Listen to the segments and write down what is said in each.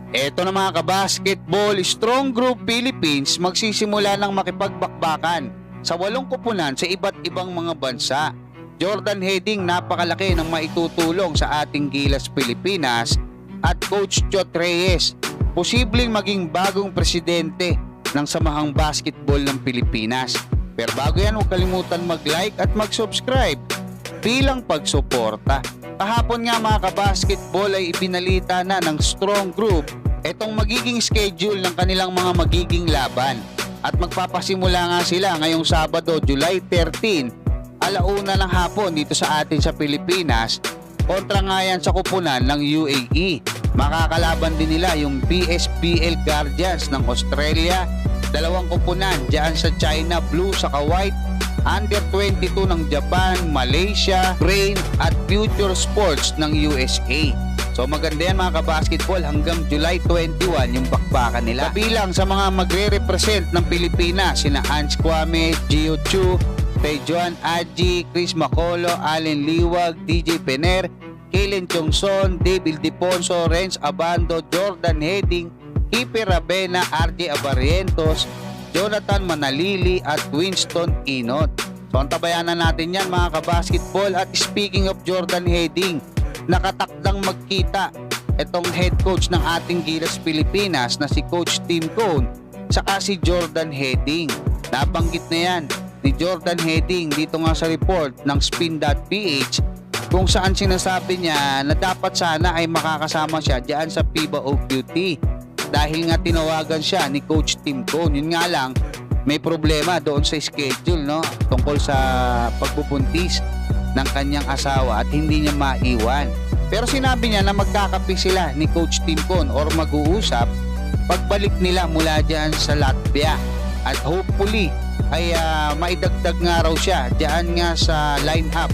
Eto na mga kabasketball, Strong Group Philippines magsisimula ng makipagbakbakan sa 8 koponan sa iba't ibang mga bansa. Jordan Heading, napakalaki ng maitutulong sa ating Gilas Pilipinas, at Coach Chot Reyes, posibleng maging bagong presidente ng Samahang Basketball ng Pilipinas. Pero bago yan, huwag kalimutan mag-like at mag-subscribe bilang pagsuporta. Kahapon nga mga kabasketball ay ipinalita na ng Strong Group itong magiging schedule ng kanilang mga magiging laban. At magpapasimula nga sila ngayong Sabado, July 13, alauna ng hapon dito sa atin sa Pilipinas. Kontra nga yan sa kupunan ng UAE. Makakalaban din nila yung PSPL Guardians ng Australia. 2 kupunan dyan sa China, Blue saka White. Under 22 ng Japan, Malaysia, Brain at Future Sports ng USA. So maganda yan mga kabasketball, hanggang July 21 yung bakbakan nila. Kabilang sa mga magre-represent ng Pilipinas, sina Ange Kwame, Gio Chu, Tejuan Aji, Chris Macolo, Allen Liwag, DJ Pener, Kalen Chongson, Dave Ildefonso, Renz Abando, Jordan Heading, Kipe Rabena, RJ Abarrientos, Jonathan Manalili at Winston Inot. So antabayanan natin yan mga kabasketball. At speaking of Jordan Heading, nakatakdang magkita itong head coach ng ating Gilas Pilipinas na si Coach Tim Cone saka si Jordan Heading. Nabanggit na yan ni Jordan Heading dito nga sa report ng spin.ph, kung saan sinasabi niya na dapat sana ay makakasama siya diyan sa FIBA OQT dahil nga tinawagan siya ni Coach Tim Cone. Yun nga lang, may problema doon sa schedule, no, tungkol sa pagbubuntis ng kanyang asawa at hindi niya maiwan. Pero sinabi niya na magkakape sila ni Coach Tim Cone or mag-uusap pagbalik nila mula diyan sa Latvia, at hopefully ay maidagdag nga raw siya diyan nga sa lineup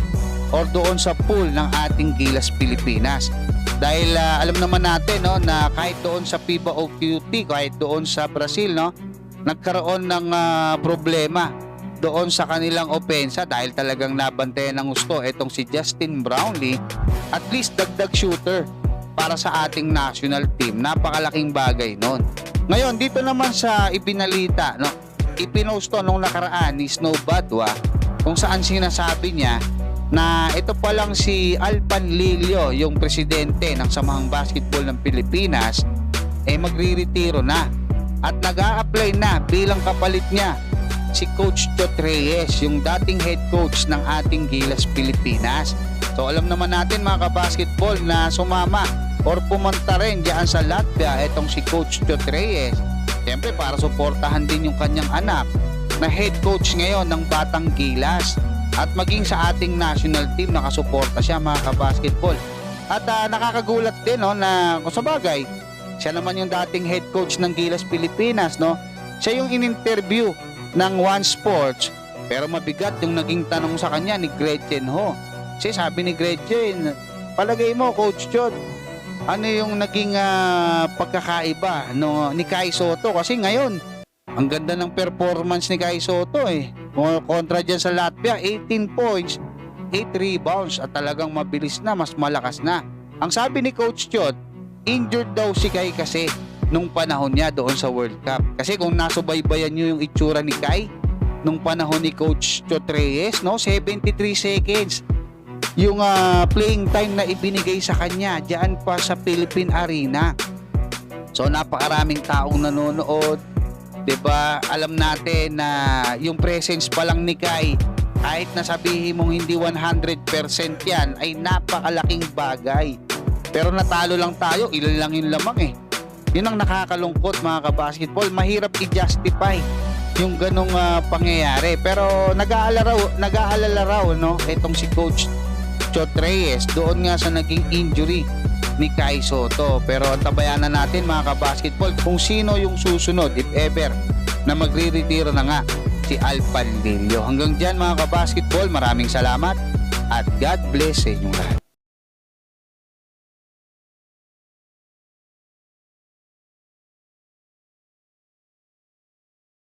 or doon sa pool ng ating Gilas Pilipinas. Dahil alam naman natin, no, na kahit doon sa FIBA OQT, kahit doon sa Brazil, no, nagkaroon ng problema doon sa kanilang opensa dahil talagang nabantayan ng gusto itong si Justin Brownlee, at least dagdag shooter para sa ating national team. Napakalaking bagay noon. Ngayon dito naman sa ipinalita, no, ipinost to nung nakaraan ni Snow Badwa, kung saan sinasabi niya na ito pa lang si Alpan Lilio, yung presidente ng Samahang Basketball ng Pilipinas, magre-retiro na at nag-a-apply na bilang kapalit niya si Coach Chot Reyes, yung dating head coach ng ating Gilas Pilipinas. So alam naman natin mga kabasketball na sumama or pumunta rin diyan sa Latvia itong si Coach Chot Reyes, siyempre para suportahan din yung kanyang anak na head coach ngayon ng Batang Gilas. At maging sa ating national team nakasuporta siya mga kabasketball. At nakakagulat din, no, na kung sa bagay, siya naman yung dating head coach ng Gilas Pilipinas, no. Siya yung in-interview ng One Sports, pero mabigat yung naging tanong sa kanya ni Gretchen Ho. Kasi sabi ni Gretchen, palagay mo Coach Chot, ano yung naging pagkakaiba, no, ni Kai Sotto? Kasi ngayon ang ganda ng performance ni Kai Sotto kontra dyan sa Latvia, 18 points, 8 rebounds at talagang mabilis na, mas malakas na. Ang sabi ni Coach Chot, injured daw si Kai kasi nung panahon niya doon sa World Cup. Kasi kung nasubaybayan nyo yung itsura ni Kai nung panahon ni Coach Chot Reyes, no, 73 seconds yung playing time na ibinigay sa kanya dyan pa sa Philippine Arena. So napakaraming taong nanonood, 'di ba? Alam natin na yung presence pa lang ni Kai, kahit na sabihin mong hindi 100% yan, ay napakalaking bagay. Pero natalo lang tayo, ilan lang yung lamang Yun ang nakakalungkot mga kabasketball. Mahirap i-justify yung ganong pangyayari. Pero nag-aalala raw, no, itong si Coach Chot Reyes doon nga sa naging injury ni Kai Sotto. Pero antabayanan natin mga kabasketball kung sino yung susunod, if ever, na magre-retiro na nga si Alpan Lilio. Hanggang dyan mga kabasketball, maraming salamat at God bless sa inyong lahat.